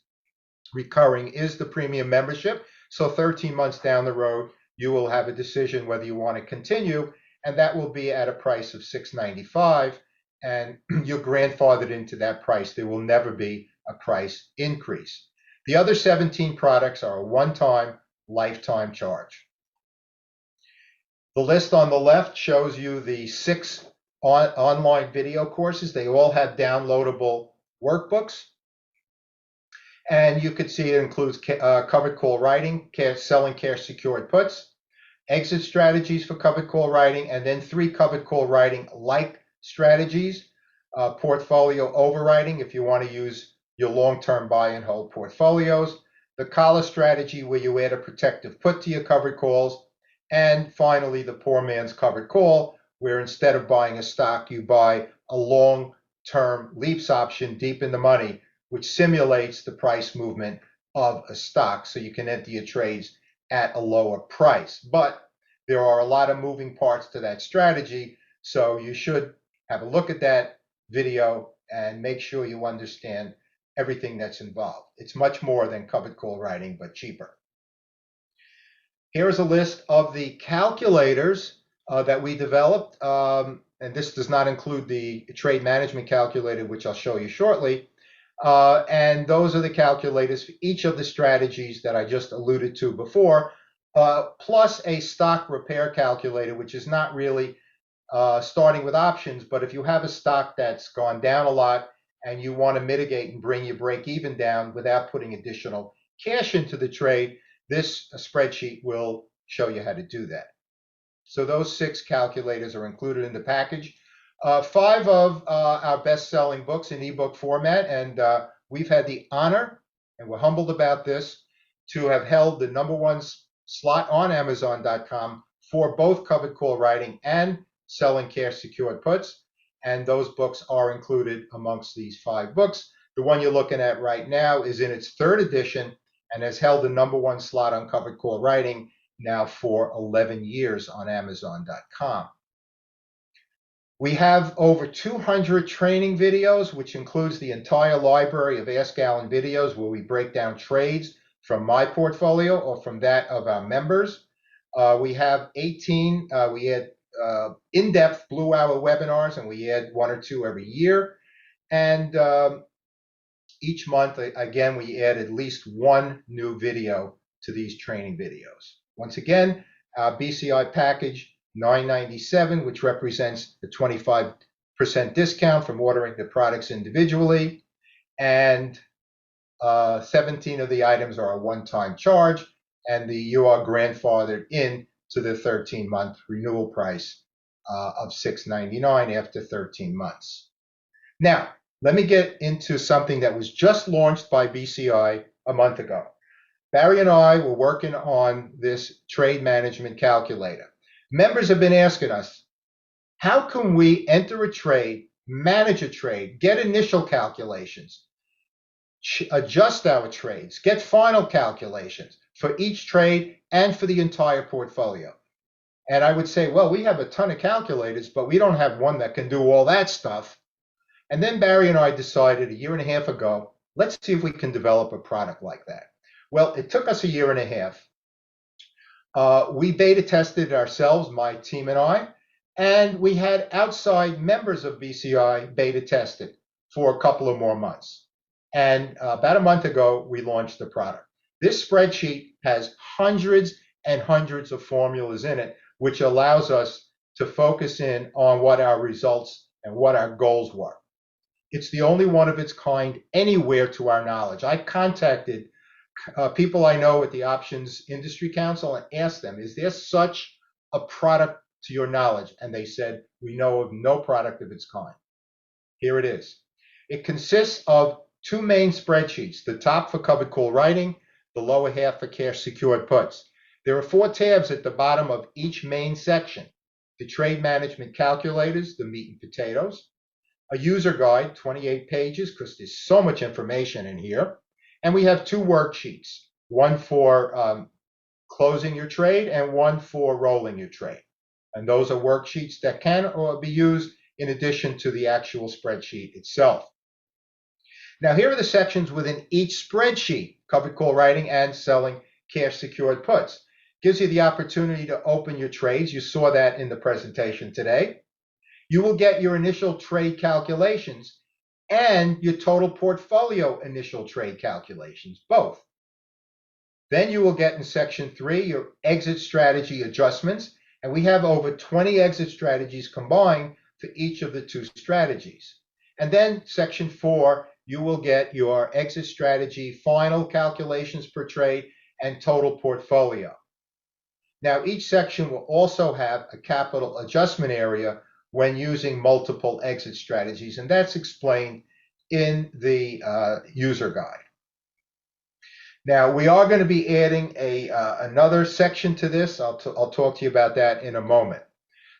recurring is the premium membership. So 13 months down the road, you will have a decision whether you want to continue, and that will be at a price of $695, and you're grandfathered into that price. There will never be a price increase. The other 17 products are a one-time, lifetime charge. The list on the left shows you the 6 online video courses. They all have downloadable workbooks. And you could see it includes covered call writing, selling cash secured puts, exit strategies for covered call writing, and then 3 covered call writing like strategies, portfolio overwriting if you want to use your long-term buy and hold portfolios, the collar strategy where you add a protective put to your covered calls, and finally the poor man's covered call, where instead of buying a stock, you buy a long-term leaps option deep in the money, which simulates the price movement of a stock, so you can enter your trades at a lower price. But there are a lot of moving parts to that strategy. So you should have a look at that video and make sure you understand everything that's involved. It's much more than covered call writing, but cheaper. Here's a list of the calculators that we developed. And this does not include the trade management calculator, which I'll show you shortly. And those are the calculators for each of the strategies that I just alluded to before, plus a stock repair calculator, which is not really starting with options, but if you have a stock that's gone down a lot and you want to mitigate and bring your break even down without putting additional cash into the trade, this spreadsheet will show you how to do that. So those 6 calculators are included in the package. 5 of our best-selling books in ebook format, and we've had the honor, and we're humbled about this, to have held the #1 slot on Amazon.com for both covered call writing and selling cash secured puts, and those books are included amongst these 5 books. The one you're looking at right now is in its 3rd edition and has held the #1 slot on covered call writing now for 11 years on Amazon.com. We have over 200 training videos, which includes the entire library of Ask Alan videos where we break down trades from my portfolio or from that of our members. We have 18, we add in-depth Blue Hour webinars, and we add 1 or 2 every year. And each month, again, we add at least 1 new video to these training videos. Once again, our BCI package, $9.97, which represents the 25% discount from ordering the products individually. And 17 of the items are a one-time charge, and you are grandfathered in to the 13-month renewal price of $6.99 after 13 months. Now, let me get into something that was just launched by BCI a month ago. Barry and I were working on this trade management calculator. Members have been asking us, how can we enter a trade, manage a trade, get initial calculations, adjust our trades, get final calculations for each trade and for the entire portfolio? And I would say, well, we have a ton of calculators, but we don't have one that can do all that stuff. And then Barry and I decided 1.5 years ago, let's see if we can develop a product like that. Well, it took us 1.5 years. We beta tested it ourselves, my team and I, and we had outside members of BCI beta test it for a couple of more months. And about a month ago, we launched the product. This spreadsheet has hundreds and hundreds of formulas in it, which allows us to focus in on what our results and what our goals were. It's the only one of its kind anywhere to our knowledge. I contacted people I know at the Options Industry Council and asked them, is there such a product to your knowledge? And they said, we know of no product of its kind. Here it is. It consists of 2 main spreadsheets, the top for covered call writing, the lower half for cash secured puts. There are 4 tabs at the bottom of each main section: the trade management calculators, the meat and potatoes, a user guide, 28 pages, because there's so much information in here. And we have 2 worksheets, one for closing your trade and one for rolling your trade. And those are worksheets that can be used in addition to the actual spreadsheet itself. Now, here are the sections within each spreadsheet: covered call writing and selling cash secured puts. Gives you the opportunity to open your trades. You saw that in the presentation today. You will get your initial trade calculations and your total portfolio initial trade calculations, both. Then you will get in section 3 your exit strategy adjustments, and we have over 20 exit strategies combined for each of the 2 strategies. And then section 4, you will get your exit strategy final calculations per trade and total portfolio. Now, each section will also have a capital adjustment area when using multiple exit strategies, and that's explained in the user guide. Now, we are going to be adding another section to this. I'll talk to you about that in a moment.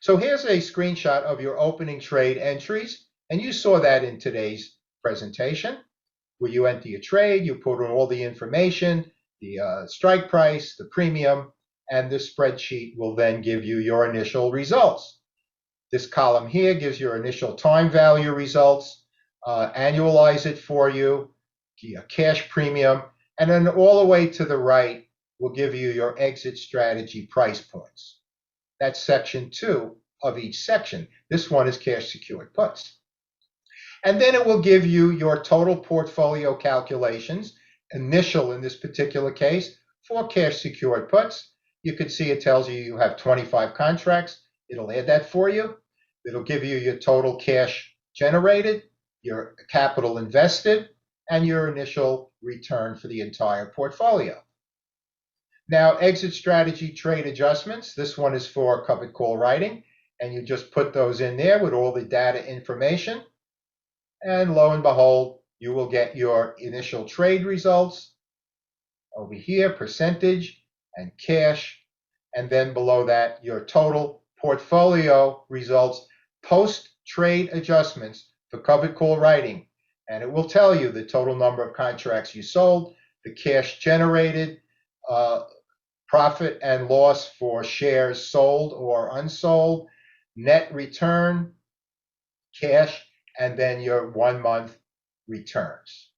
So here's a screenshot of your opening trade entries, and you saw that in today's presentation, where you enter your trade, you put in all the information, the strike price, the premium, and the spreadsheet will then give you your initial results. This column here gives your initial time value results, annualize it for you, a cash premium, and then all the way to the right will give you your exit strategy price points. That's section 2 of each section. This one is cash secured puts. And then it will give you your total portfolio calculations, initial in this particular case, for cash secured puts. You can see it tells you you have 25 contracts. It'll add that for you. It'll give you your total cash generated, your capital invested, and your initial return for the entire portfolio. Now, exit strategy trade adjustments. This one is for covered call writing, and you just put those in there with all the data information. And lo and behold, you will get your initial trade results over here, percentage and cash. And then below that, your total portfolio results post-trade adjustments for covered call writing. And it will tell you the total number of contracts you sold, the cash generated, profit and loss for shares sold or unsold, net return, cash, and then your 1 month returns.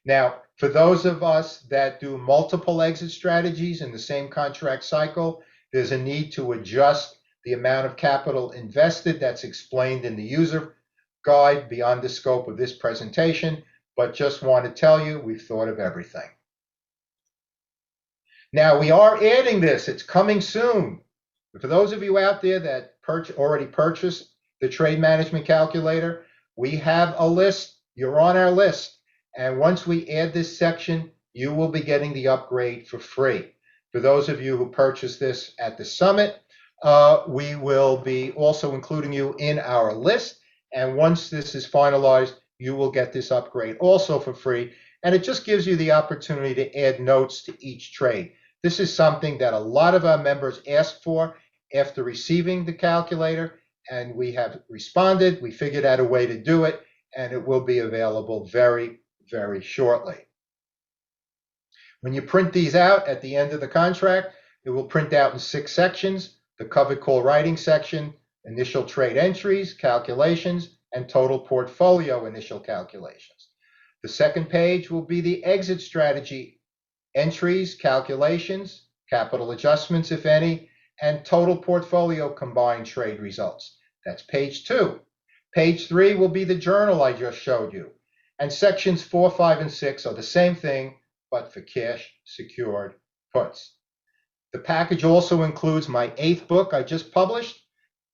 Now, for those of us that do multiple exit strategies in the same contract cycle, there's a need to adjust the amount of capital invested. That's explained in the user guide beyond the scope of this presentation, but just want to tell you we've thought of everything. Now, we are adding this. It's coming soon. For those of you out there that already purchased the trade management calculator, we have a list. You're on our list. And once we add this section, you will be getting the upgrade for free. For those of you who purchased this at the summit, we will be also including you in our list. And once this is finalized, you will get this upgrade also for free. And it just gives you the opportunity to add notes to each trade. This is something that a lot of our members asked for after receiving the calculator, and we have responded. We figured out a way to do it, and it will be available very, very shortly. When you print these out at the end of the contract, it will print out in 6 sections: the covered call writing section, initial trade entries, calculations, and total portfolio initial calculations. The second page will be the exit strategy entries, calculations, capital adjustments, if any, and total portfolio combined trade results. That's page 2. Page 3 will be the journal I just showed you. And sections 4, 5, and 6 are the same thing, but for cash secured puts. The package also includes my 8th book I just published,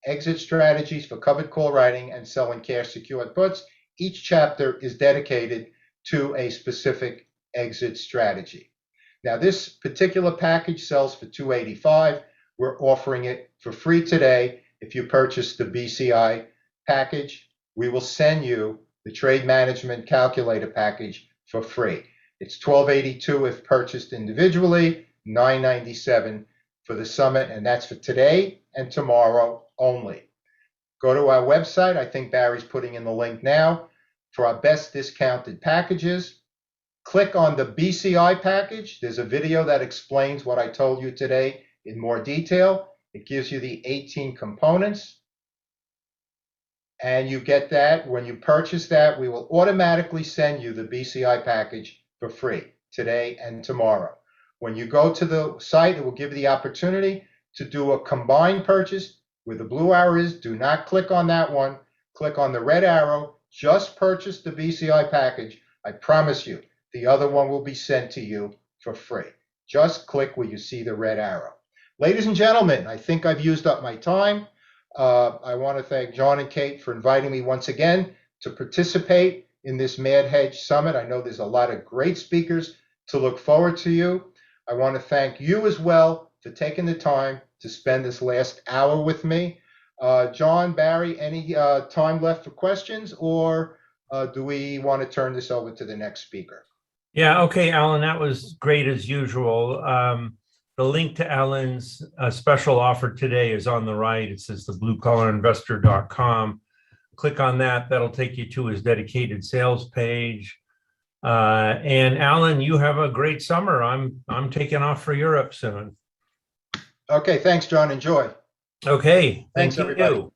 Exit Strategies for Covered Call Writing and Selling Cash Secured Puts. Each chapter is dedicated to a specific exit strategy. Now, this particular package sells for $285. We're offering it for free today. If you purchase the BCI package, we will send you the trade management calculator package for free. It's $1282 if purchased individually, $997 for the summit, and that's for today and tomorrow only. Go to our website. I think Barry's putting in the link now for our best discounted packages. Click on the BCI package. There's a video that explains what I told you today in more detail. It gives you the 18 components. And you get that. When you purchase that, we will automatically send you the BCI package for free today and tomorrow. When you go to the site, it will give you the opportunity to do a combined purchase. Where the blue arrow is, do not click on that one. Click on the red arrow. Just purchase the BCI package. I promise you, the other one will be sent to you for free. Just click where you see the red arrow. Ladies and gentlemen, I think I've used up my time. I want to thank John and Kate for inviting me once again to participate in this Mad Hedge Summit. I know there's a lot of great speakers to look forward to you. I want to thank you as well for taking the time to spend this last hour with me. John, Barry, any time left for questions, or do we want to turn this over to the next speaker? Yeah, okay, Alan, that was great as usual. The link to Alan's special offer today is on the right. It says thebluecollarinvestor.com. Click on that. That'll take you to his dedicated sales page. And Alan, you have a great summer. I'm taking off for Europe soon. Okay, thanks, John. Enjoy. Okay, Thanks, thank everybody. you.